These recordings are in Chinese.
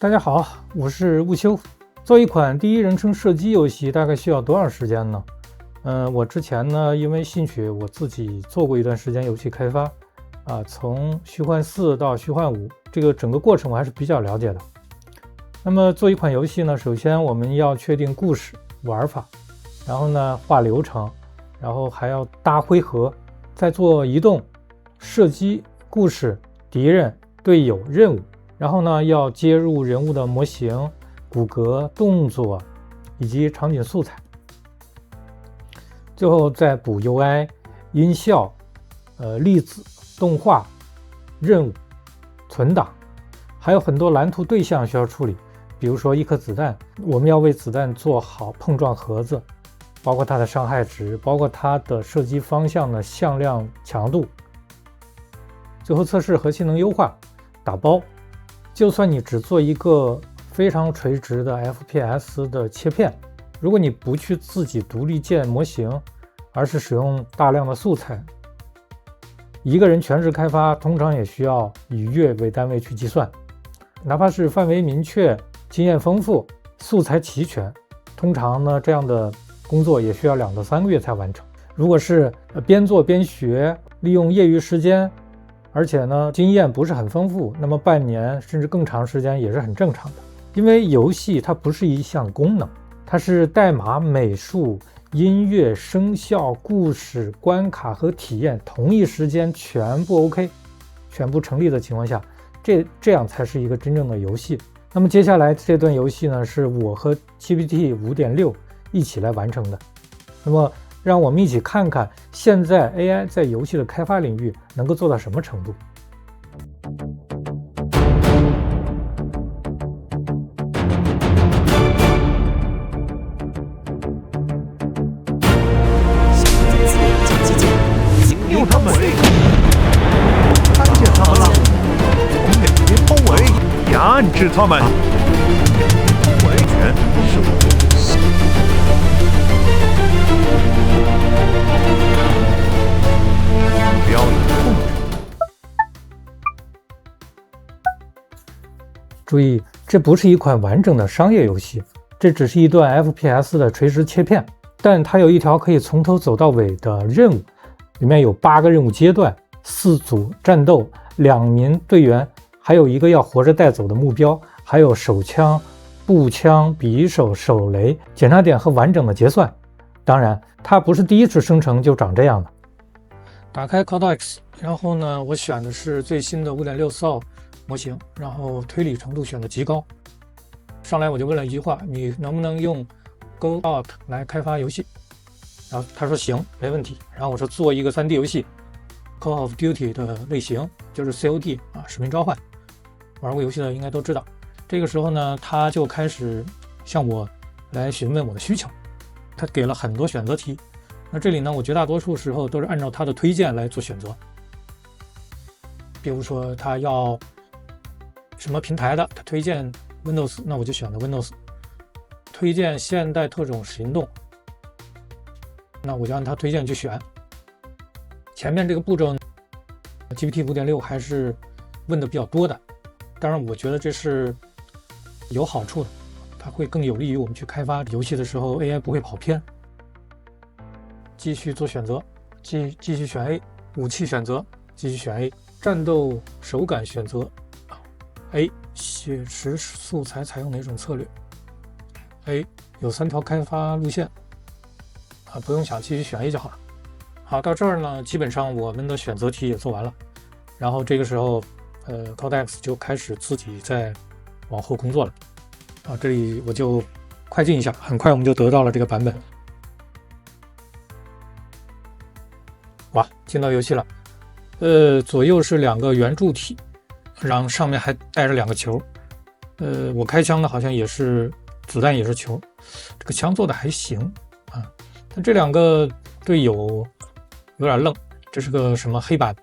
大家好，我是雾秋。做一款第一人称射击游戏大概需要多少时间呢？我之前呢，因为兴趣，我自己做过一段时间游戏开发，从虚幻4到虚幻5，这个整个过程我还是比较了解的。那么做一款游戏呢，首先我们要确定故事、玩法，然后呢画流程，然后还要搭回合，再做移动、射击、故事、敌人、队友、任务。然后呢，要接入人物的模型、骨骼、动作以及场景素材，最后再补 UI、音效、粒子、动画、任务、存档，还有很多蓝图对象需要处理。比如说一颗子弹，我们要为子弹做好碰撞盒子，包括它的伤害值，包括它的射击方向的向量强度，最后测试核性能优化，打包。就算你只做一个非常垂直的 FPS 的切片，如果你不去自己独立建模型，而是使用大量的素材，一个人全职开发通常也需要以月为单位去计算。哪怕是范围明确、经验丰富、素材齐全，通常呢这样的工作也需要2到3个月才完成。如果是边做边学，利用业余时间，而且呢，经验不是很丰富，那么半年甚至更长时间也是很正常的。因为游戏它不是一项功能，它是代码、美术、音乐、声效、故事、关卡和体验同一时间全部 OK， 全部成立的情况下，这样才是一个真正的游戏。那么接下来这段游戏呢，是我和 GPT 5.6 一起来完成的。那么让我们一起看看现在 AI 在游戏的开发领域能够做到什么程度。用他们，看见他们了，从两边包围，压制他们，完全是我的。标的控制。注意，这不是一款完整的商业游戏，这只是一段 FPS 的垂直切片，但它有一条可以从头走到尾的任务，里面有8个任务阶段，4组战斗，2名队员，还有一个要活着带走的目标，还有手枪、步枪、匕首、手雷、检查点和完整的结算。当然，它不是第一次生成就长这样的。打开 Codex， 然后呢，我选的是最新的 5.6 SAO 模型，然后推理程度选的极高。上来我就问了一句话：你能不能用 Godot 来开发游戏？然后他说行，没问题。然后我说做一个 3D 游戏 ，Call of Duty 的类型就是 COD 使命召唤，玩过游戏的应该都知道。这个时候呢，他就开始向我来询问我的需求，他给了很多选择题。那这里呢，我绝大多数时候都是按照他的推荐来做选择。比如说他要什么平台的，他推荐 Windows， 那我就选了 Windows。推荐现代特种行动，那我就按他推荐去选。前面这个步骤 GPT 5.6 还是问的比较多的，当然我觉得这是有好处的，它会更有利于我们去开发游戏的时候 AI 不会跑偏。继续做选择，继续选 A， 武器选择，继续选 A， 战斗手感选择 A， 写实素材采用哪种策略 A， 有3条开发路线不用想，继续选 A 就好了。好，到这儿呢，基本上我们的选择题也做完了，然后这个时候Codex 就开始自己在往后工作了这里我就快进一下，很快我们就得到了这个版本。哇，进到游戏了。左右是2个圆柱体，然后上面还带着2个球。我开枪的好像也是子弹，也是球。这个枪做的还行但这2个队友有点愣。这是个什么黑板？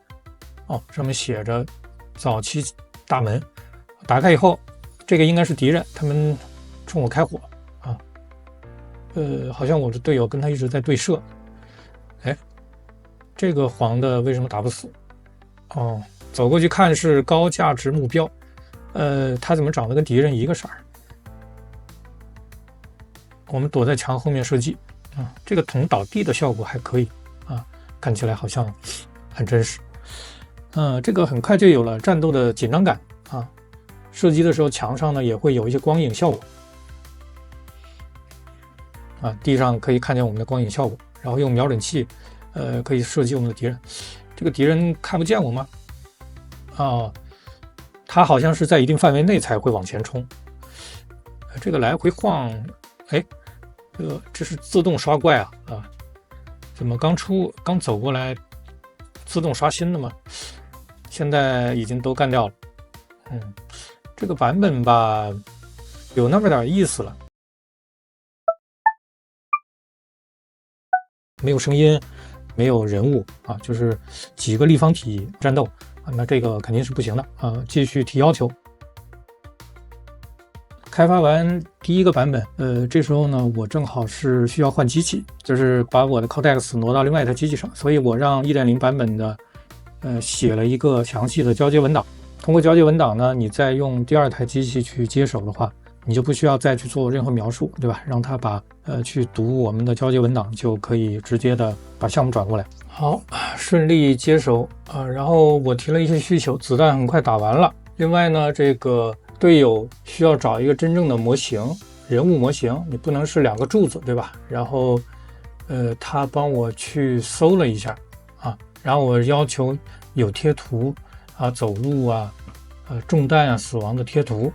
上面写着早期大门。打开以后，这个应该是敌人，他们冲我开火好像我的队友跟他一直在对射。这个黄的为什么打不死？走过去看是高价值目标，它怎么长得跟敌人一个色儿？我们躲在墙后面射击啊，这个桶倒地的效果还可以啊，看起来好像很真实。这个很快就有了战斗的紧张感啊，射击的时候墙上呢也会有一些光影效果啊，地上可以看见我们的光影效果，然后用瞄准器可以射击我们的敌人。这个敌人看不见我吗？他好像是在一定范围内才会往前冲。这个来回晃，这是自动刷怪啊！怎么刚走过来自动刷新的吗？现在已经都干掉了。这个版本吧，有那么点意思了。没有声音，没有人物啊，就是几个立方体战斗啊，那这个肯定是不行的啊，继续提要求。开发完第一个版本，这时候呢，我正好是需要换机器，就是把我的 Cortex 挪到另外一台机器上，所以我让 1.0 版本的写了一个详细的交接文档。通过交接文档呢，你再用第二台机器去接手的话，你就不需要再去做任何描述，对吧？让它去读我们的交接文档，就可以直接的把项目转过来。好，顺利接手啊。然后我提了一些需求，子弹很快打完了。另外呢，这个队友需要找一个真正的模型，人物模型，你不能是2个柱子，对吧？然后他帮我去搜了一下啊，然后我要求有贴图啊，走路啊，中弹啊，死亡的贴图。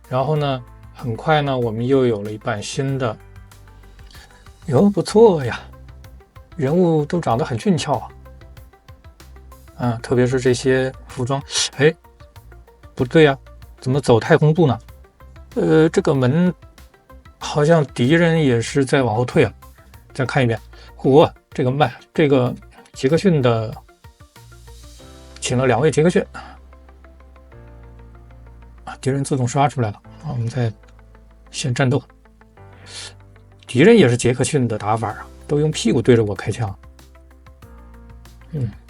然后呢，很快呢，我们又有了一版新的，不错呀，人物都长得很俊俏啊，特别是这些服装，不对呀，怎么走太空步呢？这个门好像敌人也是在往后退啊，再看一遍，这个慢，这个杰克逊的，请了2位杰克逊。敌人自动刷出来了我们再先战斗。敌人也是杰克逊的打法啊，都用屁股对着我开枪。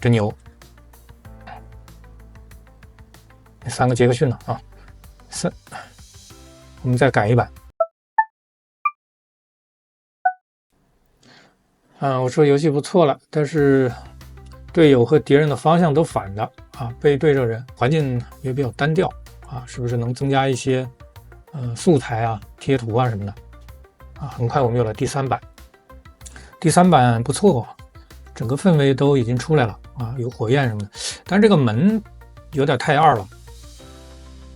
真牛。3个杰克逊呢啊，3，我们再改一版。我说游戏不错了，但是队友和敌人的方向都反的啊，背对着人，环境也比较单调。是不是能增加一些素材啊、贴图啊什么的很快我们有了第3版。第3版不错整个氛围都已经出来了有火焰什么的，但是这个门有点太二了，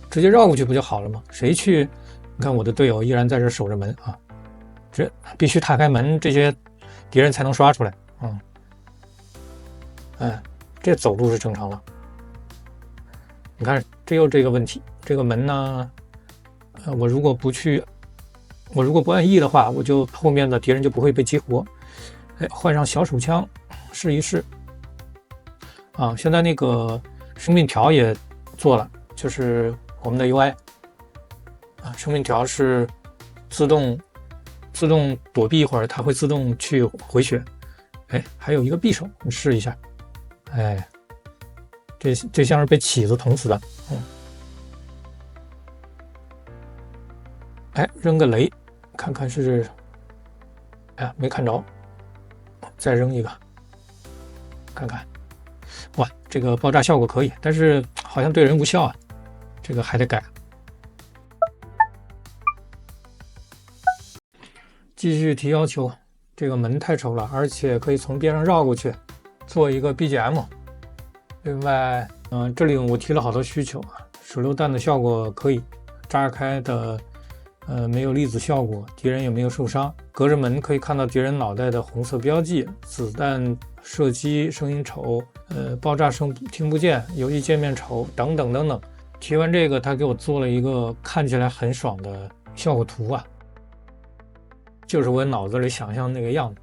直接绕过去不就好了吗？谁去？你看我的队友依然在这守着门这必须踏开门，这些敌人才能刷出来这走路是正常了。你看，这个问题，这个门呢，我如果不按 E 的话，我就后面的敌人就不会被激活。换上小手枪试一试。现在那个生命条也做了，就是我们的 UI 生命条是自动躲避一会儿，它会自动去回血。还有一个匕首，你试一下。这像是被起子捅死的。扔个雷，看看是，没看着，再扔一个，看看。哇，这个爆炸效果可以，但是好像对人无效啊，这个还得改。继续提要求，这个门太丑了，而且可以从边上绕过去，做一个 BGM。另外，这里我提了好多需求手榴弹的效果可以，炸开的没有粒子效果，敌人也没有受伤。隔着门可以看到敌人脑袋的红色标记，子弹射击声音丑，爆炸声听不见，游戏界面丑，等等等等。提完这个，他给我做了一个看起来很爽的效果图就是我脑子里想象那个样子。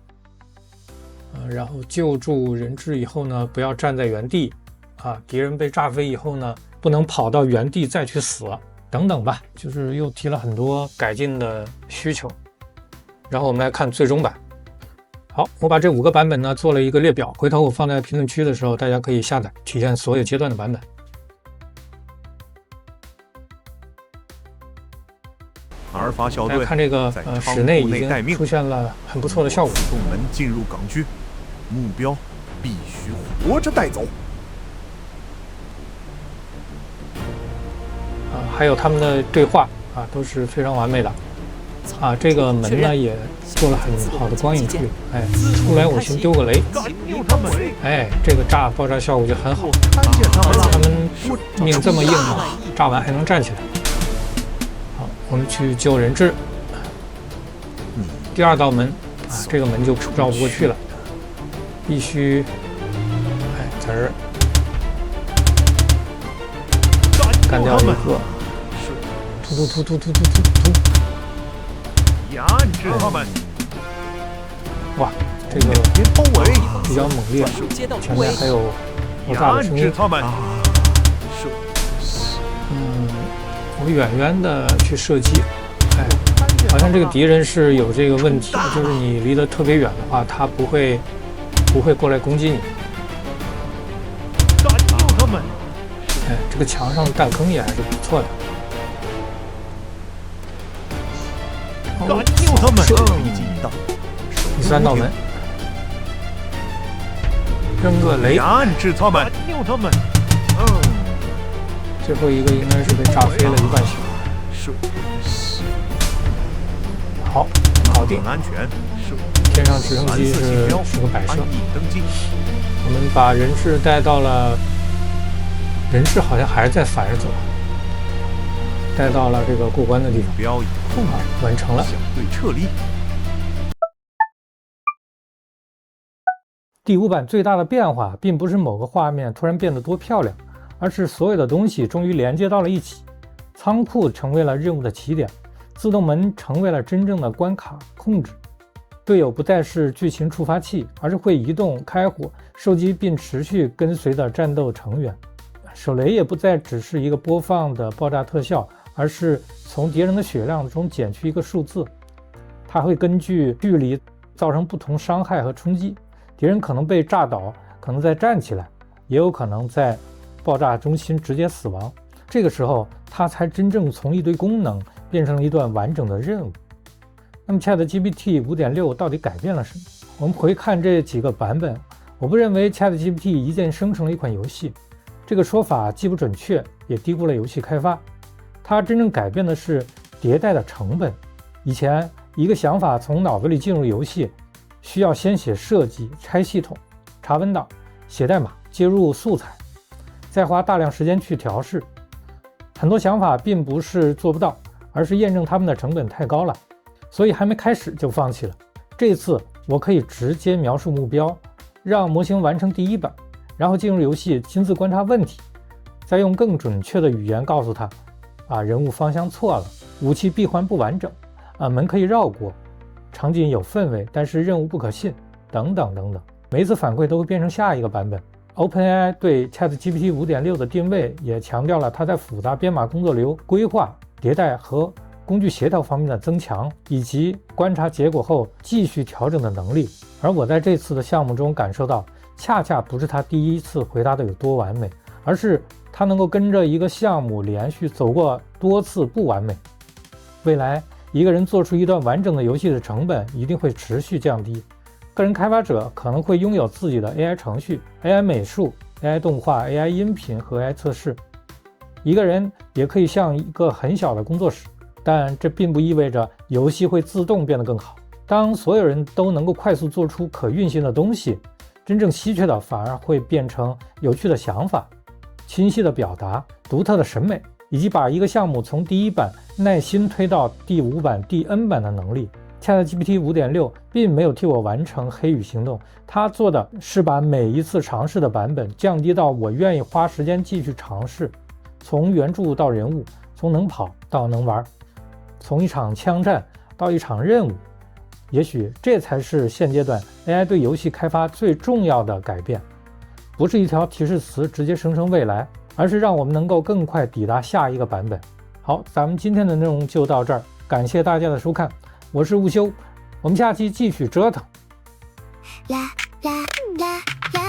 然后救助人质以后呢，不要站在原地敌人被炸飞以后呢，不能跑到原地再去死等等吧，就是又提了很多改进的需求。然后我们来看最终版。好，我把这5个版本呢做了一个列表，回头我放在评论区的时候，大家可以下载体验所有阶段的版本。阿尔法小队大家看这个在室内已待命，经出现了很不错的效果。自动门进入港区，目标必须活着带走。还有他们的对话都是非常完美的。这个门呢也做了很好的光影处理。哎，出来我先丢个雷。哎，这个爆炸效果就很好。他们命这么硬嘛，炸完还能站起来。好，我们去救人质。第二道门这个门就绕不过去了，必须在这儿干掉一个。突！压制他们！哇，这个比较猛烈，前面还有爆炸的声音。我远远的去射击，好像这个敌人是有这个问题，就是你离得特别远的话，他不会过来攻击你。这个墙上的弹坑也还是不错的。他们第三道门，扔个雷，压制他们！最后一个应该是被炸飞了一半血。好，搞定。天上直升机是个摆设。我们把人质带到了，人质好像还是在反着走。带到了这个过关的地方，完成了。撤离。第5版最大的变化，并不是某个画面突然变得多漂亮，而是所有的东西终于连接到了一起。仓库成为了任务的起点，自动门成为了真正的关卡控制。队友不再是剧情触发器，而是会移动、开火、收集并持续跟随的战斗成员。手雷也不再只是一个播放的爆炸特效，而是从敌人的血量中减去一个数字，它会根据距离造成不同伤害和冲击。敌人可能被炸倒，可能再站起来，也有可能在爆炸中心直接死亡。这个时候，它才真正从一堆功能变成了一段完整的任务。那么 ChatGPT 5.6 到底改变了什么？我们回看这几个版本，我不认为 ChatGPT 一键生成了一款游戏，这个说法既不准确，也低估了游戏开发。它真正改变的是迭代的成本。以前一个想法从脑子里进入游戏，需要先写设计、拆系统、查文档、写代码、接入素材，再花大量时间去调试。很多想法并不是做不到，而是验证它们的成本太高了，所以还没开始就放弃了。这次我可以直接描述目标，让模型完成第1版，然后进入游戏亲自观察问题，再用更准确的语言告诉他人物方向错了，武器闭环不完整，门可以绕过，场景有氛围，但是任务不可信，等等等等。每一次反馈都会变成下一个版本。OpenAI 对 ChatGPT 5.6 的定位也强调了它在复杂编码工作流、规划、迭代和工具协调方面的增强，以及观察结果后继续调整的能力。而我在这次的项目中感受到，恰恰不是他第一次回答的有多完美，而是他能够跟着一个项目连续走过多次不完美。未来一个人做出一段完整的游戏的成本一定会持续降低。个人开发者可能会拥有自己的 AI 程序、AI 美术、AI 动画、AI 音频和 AI 测试。一个人也可以像一个很小的工作室，但这并不意味着游戏会自动变得更好。当所有人都能够快速做出可运行的东西，真正稀缺的反而会变成有趣的想法、清晰的表达、独特的审美，以及把一个项目从第1版耐心推到第5版、第 N 版的能力。ChatGPT 5.6 并没有替我完成黑羽行动，它做的是把每一次尝试的版本降低到我愿意花时间继续尝试，从原著到人物，从能跑到能玩，从一场枪战到一场任务。也许这才是现阶段 AI 对游戏开发最重要的改变，不是一条提示词直接生成未来，而是让我们能够更快抵达下一个版本。好，咱们今天的内容就到这儿，感谢大家的收看，我是雾修，我们下期继续折腾。啦啦啦啦。